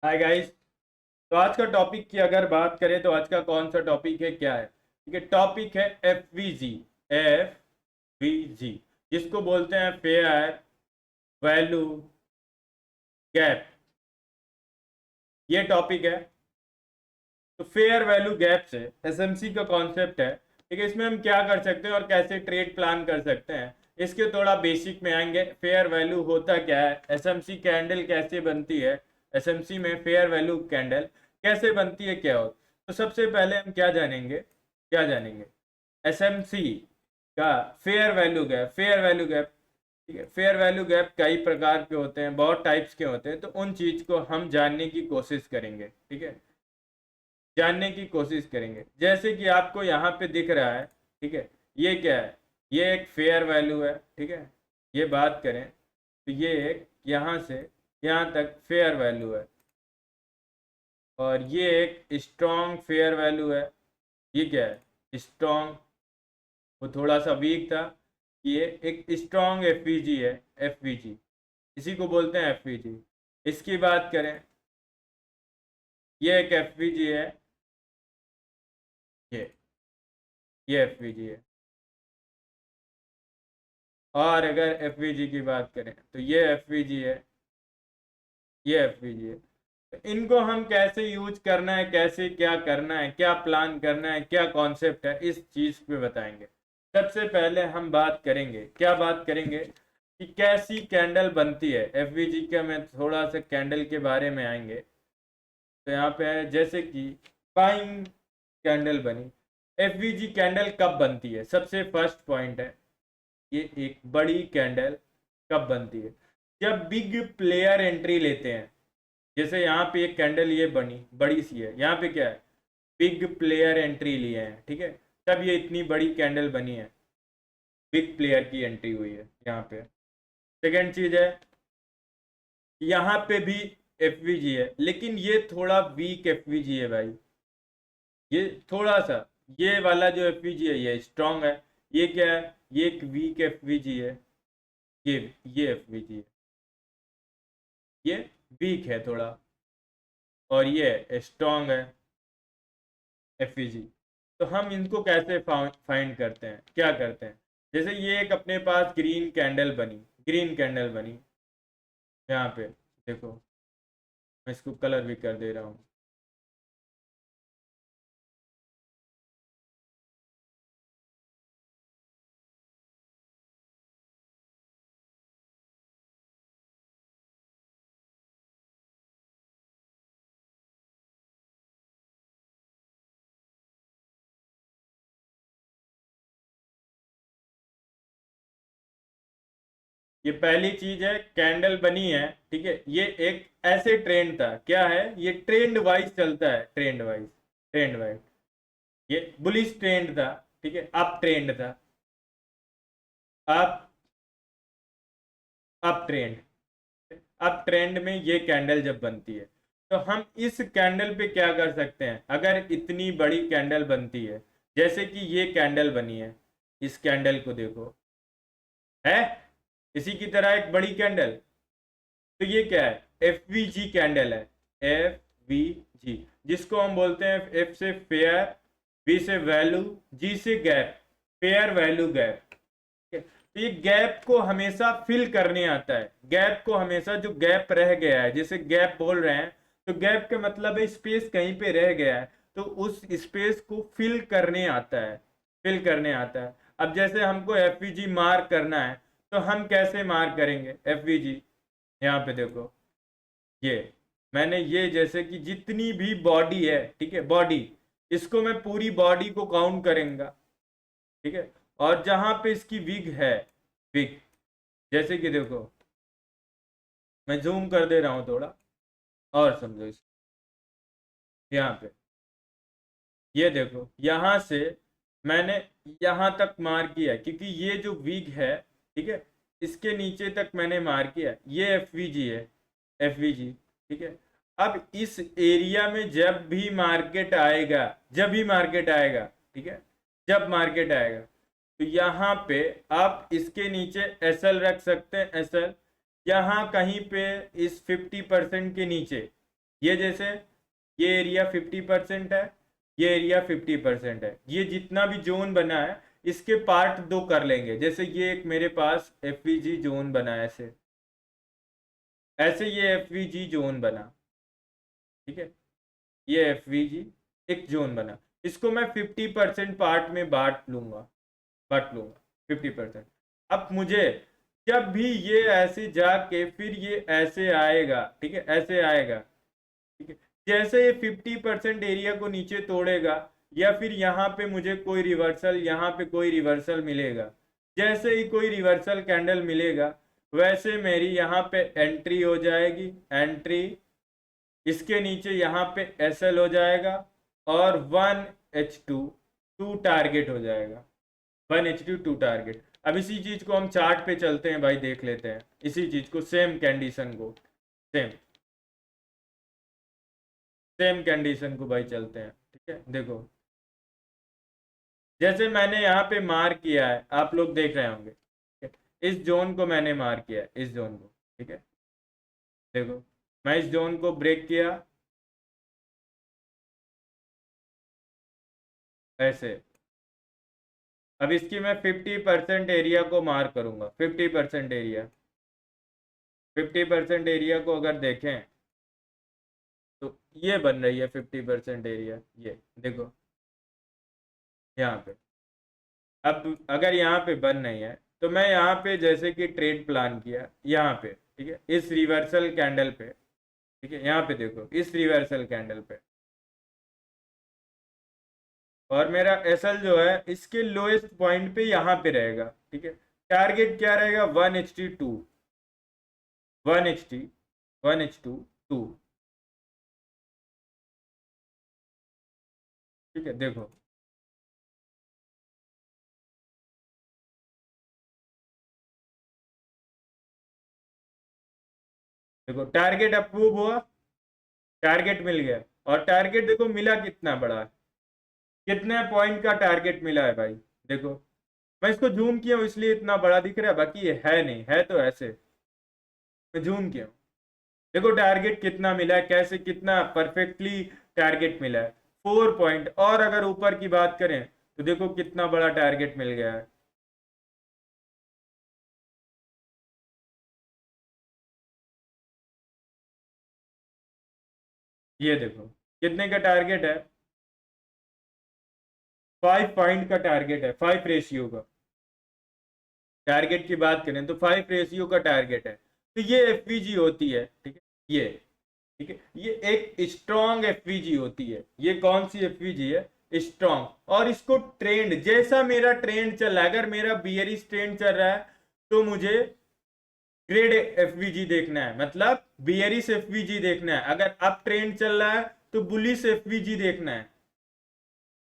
Hi guys. तो आज का टॉपिक की अगर बात करें तो आज का कौन सा टॉपिक है, क्या है? ठीक है, टॉपिक है एफवीजी। एफवीजी जिसको बोलते हैं फेयर वैल्यू गैप, ये टॉपिक है। तो फेयर वैल्यू गैप से एसएमसी का कॉन्सेप्ट है। ठीक है, इसमें हम क्या कर सकते हैं और कैसे ट्रेड प्लान कर सकते हैं, इसके थोड़ा बेसिक में आएंगे। फेयर वैल्यू होता क्या है, एसएमसी कैंडल कैसे बनती है, एसएमसी में फेयर वैल्यू कैंडल कैसे बनती है, क्या हो। तो सबसे पहले हम क्या जानेंगे एसएमसी का fair value gap. Fair value gap, ठीक है, फेयर वैल्यू गैप कई प्रकार के होते हैं, बहुत टाइप्स के होते हैं, तो उन चीज को हम जानने की कोशिश करेंगे। ठीक है, जानने की कोशिश करेंगे। जैसे कि आपको यहाँ पे दिख रहा है, ठीक है, ये क्या है, ये एक फेयर वैल्यू है। ठीक है, ये बात करें तो ये एक यहाँ से यहाँ तक फेयर वैल्यू है, और ये एक स्ट्रॉन्ग फेयर वैल्यू है। ये क्या है, स्ट्रॉन्ग, वो थोड़ा सा वीक था। ये एक स्ट्रॉन्ग एफवीजी है, एफवीजी, इसी को बोलते हैं एफवीजी। इसकी बात करें, ये एक एफवीजी है, ये ये एफवीजी है। और अगर एफवीजी की बात करें तो ये एफवीजी है, ये एफवीजी है। तो इनको हम कैसे यूज करना है, कैसे क्या करना है, क्या प्लान करना है, क्या कॉन्सेप्ट है, इस चीज पे बताएंगे। सबसे पहले हम बात करेंगे, क्या बात करेंगे कि कैसी कैंडल बनती है एफवीजी का। मैं थोड़ा सा कैंडल के बारे में आएंगे। तो यहाँ पे है जैसे कि बाइंग कैंडल बनी। एफवीजी कैंडल कब बनती है, सबसे फर्स्ट पॉइंट है, ये एक बड़ी कैंडल कब बनती है, जब बिग प्लेयर एंट्री लेते हैं। जैसे यहाँ पे एक कैंडल ये बनी, बड़ी सी है, यहाँ पे क्या है, बिग प्लेयर एंट्री लिए हैं। ठीक है, तब ये इतनी बड़ी कैंडल बनी है, बिग प्लेयर की एंट्री हुई है यहाँ पे। सेकेंड चीज है, यहाँ पे भी एफवीजी है, लेकिन ये थोड़ा वीक एफवीजी है भाई। ये थोड़ा सा, ये वाला जो एफवीजी है ये स्ट्रांग है। ये क्या है, ये एक वीक एफवीजी है। ये ये एफवीजी है, ये वीक है थोड़ा, और ये स्ट्रांग है एफवीजी। तो हम इनको कैसे फाइंड करते हैं, क्या करते हैं। जैसे ये एक अपने पास ग्रीन कैंडल बनी, ग्रीन कैंडल बनी यहाँ पे, देखो मैं इसको कलर भी कर दे रहा हूँ। ये पहली चीज है, कैंडल बनी है। ठीक है, ये एक ऐसे ट्रेंड था, क्या है, ये ट्रेंड वाइज चलता है, ट्रेंड वाइज, ट्रेंड वाइज। ये बुलिश ट्रेंड था, ठीक है, अप ट्रेंड था, up up trend, up trend में ये कैंडल जब बनती है, तो हम इस कैंडल पे क्या कर सकते हैं। अगर इतनी बड़ी कैंडल बनती है, जैसे कि ये कैंडल बनी है, इस कैंडल को देखो, है इसी की तरह एक बड़ी कैंडल। तो ये क्या है, एफ वी जी कैंडल है, एफ वी जी, जिसको हम बोलते हैं एफ से फेयर, वी से वैल्यू, जी से गैप, फेयर वैल्यू गैप। तो ये गैप को हमेशा फिल करने आता है, गैप को हमेशा, जो गैप रह गया है, जैसे गैप बोल रहे हैं, तो गैप का मतलब है स्पेस कहीं पे रह गया है, तो उस स्पेस को फिल करने आता है, फिल करने आता है। अब जैसे हमको एफ मार्क करना है, तो हम कैसे मार्क करेंगे एफ, यहाँ पे देखो, ये मैंने ये जैसे कि जितनी भी बॉडी है, ठीक है, बॉडी, इसको मैं पूरी बॉडी को काउंट करेंगे। ठीक है, और जहां पे इसकी विग है, विग, जैसे कि देखो मैं जूम कर दे रहा हूं थोड़ा, और समझो इस, यहाँ पे ये देखो, यहाँ से मैंने यहाँ तक मार किया, क्योंकि ये जो विग है, ठीक है, इसके नीचे तक मैंने मार किया, ये एफवीजी है, एफवीजी। ठीक है, अब इस एरिया में जब भी मार्केट आएगा, जब भी मार्केट आएगा, ठीक है, जब मार्केट आएगा, तो यहाँ पे आप इसके नीचे एसएल रख सकते हैं, एसएल यहाँ कहीं पे इस 50% के नीचे, ये जैसे ये एरिया 50% है, ये एरिया 50% है, ये जितना भी जोन बना है इसके पार्ट दो कर लेंगे। जैसे ये एक मेरे पास एफवीजी जोन बना है, ऐसे ऐसे ये एफवीजी जोन बना, ठीक है, ये एफवीजी एक जोन बना, इसको मैं 50% पार्ट में बांट लूंगा 50%। अब मुझे जब भी ये ऐसे जाके फिर ये ऐसे आएगा, ठीक है, ऐसे आएगा, ठीक है, जैसे ये 50% एरिया को नीचे तोड़ेगा या फिर यहाँ पे मुझे कोई रिवर्सल, यहाँ पे कोई रिवर्सल मिलेगा, जैसे ही कोई रिवर्सल कैंडल मिलेगा वैसे मेरी यहाँ पे एंट्री हो जाएगी, एंट्री, इसके नीचे यहाँ पे एसएल हो जाएगा और 1H2 टू टारगेट हो जाएगा, 1H2 टू टारगेट। अब इसी चीज को हम चार्ट पे चलते हैं भाई, देख लेते हैं इसी चीज को, सेम कंडीशन को, सेम सेम कंडीशन को भाई चलते हैं, ठीक है। देखो जैसे मैंने यहाँ पे मार्क किया है, आप लोग देख रहे होंगे, ठीक है? इस जोन को मैंने मार्क किया है, इस जोन को, ठीक है। देखो मैं इस जोन को ब्रेक किया ऐसे, अब इसकी मैं 50% एरिया को मार्क करूंगा, 50% एरिया, 50% एरिया को अगर देखें तो ये बन रही है 50% एरिया, ये देखो यहाँ पे। अब अगर यहाँ पे बन नहीं है तो मैं यहाँ पे जैसे कि ट्रेड प्लान किया यहाँ पे, ठीक है, इस रिवर्सल कैंडल पे, ठीक है, यहाँ पे देखो इस रिवर्सल कैंडल पे, और मेरा एसएल जो है इसके लोएस्ट पॉइंट पे यहाँ पे रहेगा, ठीक है। टारगेट क्या रहेगा, 1H2 1H2 1H2 2, ठीक है। देखो देखो टारगेट अप्रूव हुआ, टारगेट मिल गया, और टारगेट देखो मिला कितना बड़ा है, कितने पॉइंट का टारगेट मिला है भाई। देखो मैं इसको जूम किया हूँ इसलिए इतना बड़ा दिख रहा है, बाकी ये है नहीं, है तो ऐसे मैं जूम किया हूँ। देखो टारगेट कितना मिला है, कैसे कितना परफेक्टली टारगेट मिला है, 4 पॉइंट। और अगर ऊपर की बात करें तो देखो कितना बड़ा टारगेट मिल गया है, ये देखो कितने का टारगेट है, 5 पॉइंट का टारगेट है, 5 रेशियो का टारगेट की बात करें तो 5 रेशियो का टारगेट है। तो ये एफवीजी होती है, ठीक है, ये, ठीक है, ये एक स्ट्रॉन्ग एफवीजी होती है। ये कौन सी एफवीजी है, स्ट्रॉन्ग। और इसको ट्रेंड, जैसा मेरा ट्रेंड चल रहा है, अगर मेरा बियरिश ट्रेंड चल रहा है तो मुझे ग्रेड एफवीजी देखना है, मतलब बियरिश एफवीजी देखना है। अगर अप ट्रेंड चल रहा है तो बुलिश एफवीजी देखना है,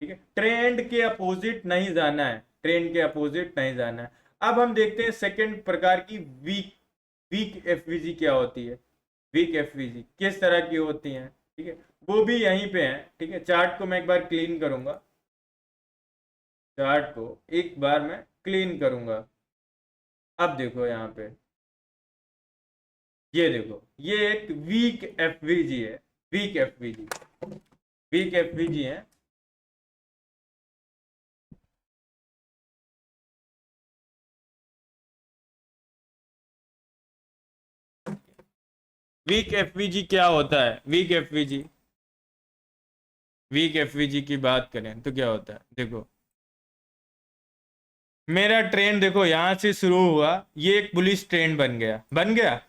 ठीक है। ट्रेंड के अपोजिट नहीं जाना है, ट्रेंड के अपोजिट नहीं जाना है। अब हम देखते हैं सेकंड प्रकार की वीक वीक एफवीजी क्या होती है। वीक एफवीजी किस तरह की होती हैं, ठीक है, वो भी यहीं पे है, ठीक है। चार्ट को मैं एक बार क्लीन करूंगा, चार्ट को एक बार मैं क्लीन करूंगा। अब देखो यहाँ पे, ये देखो ये एक वीक एफवीजी है, वीक एफवीजी, वीक एफवीजी है। वीक एफवीजी क्या होता है, वीक एफवीजी की बात करें तो क्या होता है। देखो मेरा ट्रेंड देखो यहां से शुरू हुआ, ये एक बुलिश ट्रेंड बन गया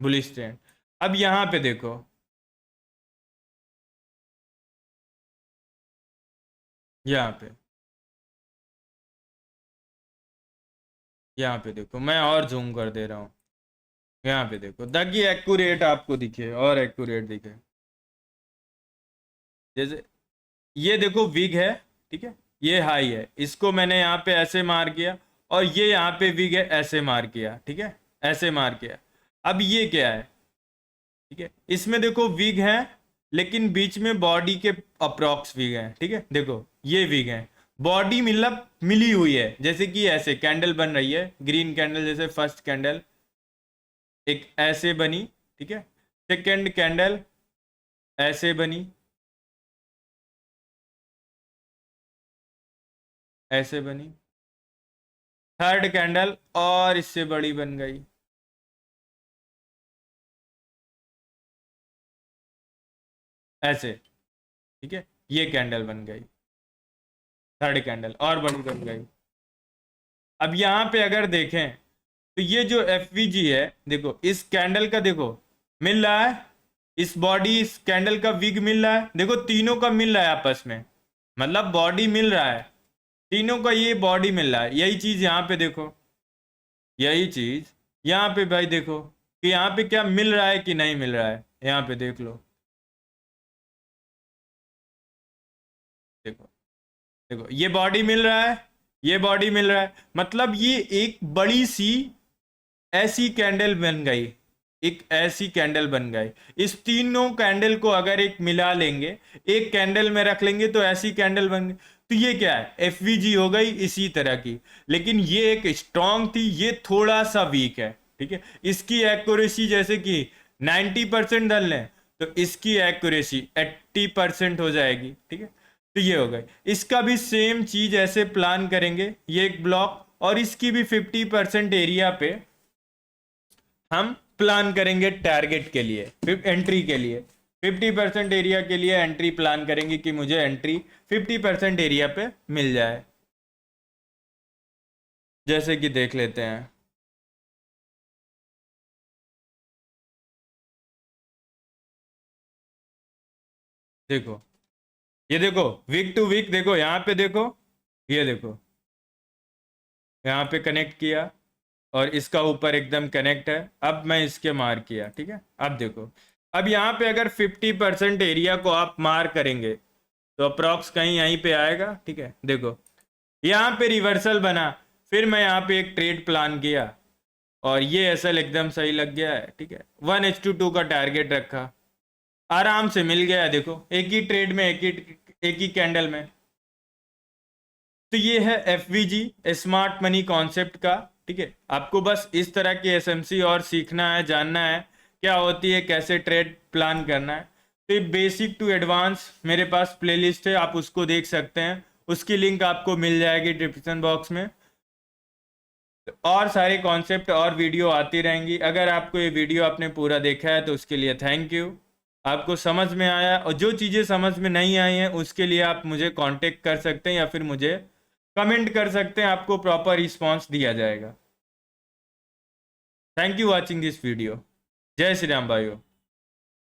बुलिश ट्रेंड। अब यहां पे देखो, यहाँ पे यहाँ पे देखो, मैं और जूम कर दे रहा हूँ, यहाँ पे देखो ताकि एक्यूरेट आपको दिखे और एक्यूरेट दिखे। जैसे ये देखो विग है, ठीक है, ये हाई है, इसको मैंने यहाँ पे ऐसे मार किया, और ये यहाँ पे विग है, ऐसे मार किया, ठीक है, ऐसे मार किया। अब ये क्या है, ठीक है, इसमें देखो विग है लेकिन बीच में बॉडी के अप्रॉक्स विग है, ठीक है। देखो ये विग है, बॉडी मतलब मिली हुई है, जैसे कि ऐसे कैंडल बन रही है, ग्रीन कैंडल, जैसे फर्स्ट कैंडल एक ऐसे बनी, ठीक है, सेकेंड कैंडल ऐसे बनी, ऐसे बनी, थर्ड कैंडल और इससे बड़ी बन गई, ऐसे, ठीक है, ये कैंडल बन गई, थर्ड कैंडल और बड़ी बन गई। अब यहां पे अगर देखें तो ये जो एफवीजी है, देखो इस कैंडल का, देखो मिल रहा है, इस बॉडी इस कैंडल का विग मिल रहा है, देखो तीनों का मिल रहा है आपस में, मतलब बॉडी मिल रहा है, तीनों का ये बॉडी मिल रहा है। यही चीज यहाँ पे देखो, यही चीज यहाँ पे भाई देखो कि यहाँ पे क्या मिल रहा है कि नहीं मिल रहा है, यहाँ पे देख लो, देखो देखो ये बॉडी मिल रहा है, ये बॉडी मिल रहा है, मतलब ये एक बड़ी सी ऐसी कैंडल बन गई, एक ऐसी कैंडल बन गई। इस तीनों कैंडल को अगर एक मिला लेंगे, एक कैंडल में रख लेंगे तो ऐसी कैंडल बन गई। तो ये क्या है, एफवीजी हो गई इसी तरह की, लेकिन ये एक स्ट्रांग थी, ये थोड़ा सा वीक है, ठीक है। इसकी एक्यूरेसी जैसे कि 90% डाल लें तो इसकी एक्यूरेसी 80% हो जाएगी, ठीक है। तो ये हो गई, इसका भी सेम चीज ऐसे प्लान करेंगे, ये एक ब्लॉक, और इसकी भी 50% एरिया पे हम प्लान करेंगे टारगेट के लिए, एंट्री के लिए 50% एरिया के लिए एंट्री प्लान करेंगे कि मुझे एंट्री 50% एरिया पे मिल जाए। जैसे कि देख लेते हैं, देखो ये देखो वीक टू वीक, देखो यहाँ पे देखो, ये देखो यहाँ पे कनेक्ट किया और इसका ऊपर एकदम कनेक्ट है। अब मैं इसके मार किया, ठीक है। अब देखो, अब यहाँ पे अगर 50% एरिया को आप मार करेंगे तो अप्रॉक्स कहीं यहीं पे आएगा, ठीक है। देखो यहाँ पे रिवर्सल बना, फिर मैं यहाँ पे एक ट्रेड प्लान किया और ये एसएल एकदम सही लग गया है, ठीक है। 1:2 का टारगेट रखा, आराम से मिल गया, देखो एक ही ट्रेड में, एक ही कैंडल में। तो ये है एफवीजी, स्मार्ट मनी कॉन्सेप्ट का, ठीक है। आपको बस इस तरह की एसएमसी और सीखना है, जानना है क्या होती है, कैसे ट्रेड प्लान करना है। तो बेसिक टू एडवांस मेरे पास प्लेलिस्ट है, आप उसको देख सकते हैं, उसकी लिंक आपको मिल जाएगी डिस्क्रिप्शन बॉक्स में। और सारे कॉन्सेप्ट और वीडियो आती रहेंगी। अगर आपको ये वीडियो आपने पूरा देखा है तो उसके लिए थैंक यू, आपको समझ में आया, और जो चीज़ें समझ में नहीं आई हैं उसके लिए आप मुझे कांटेक्ट कर सकते हैं या फिर मुझे कमेंट कर सकते हैं, आपको प्रॉपर रिस्पांस दिया जाएगा। Thank you watching this video. जय श्री राम भाइयों।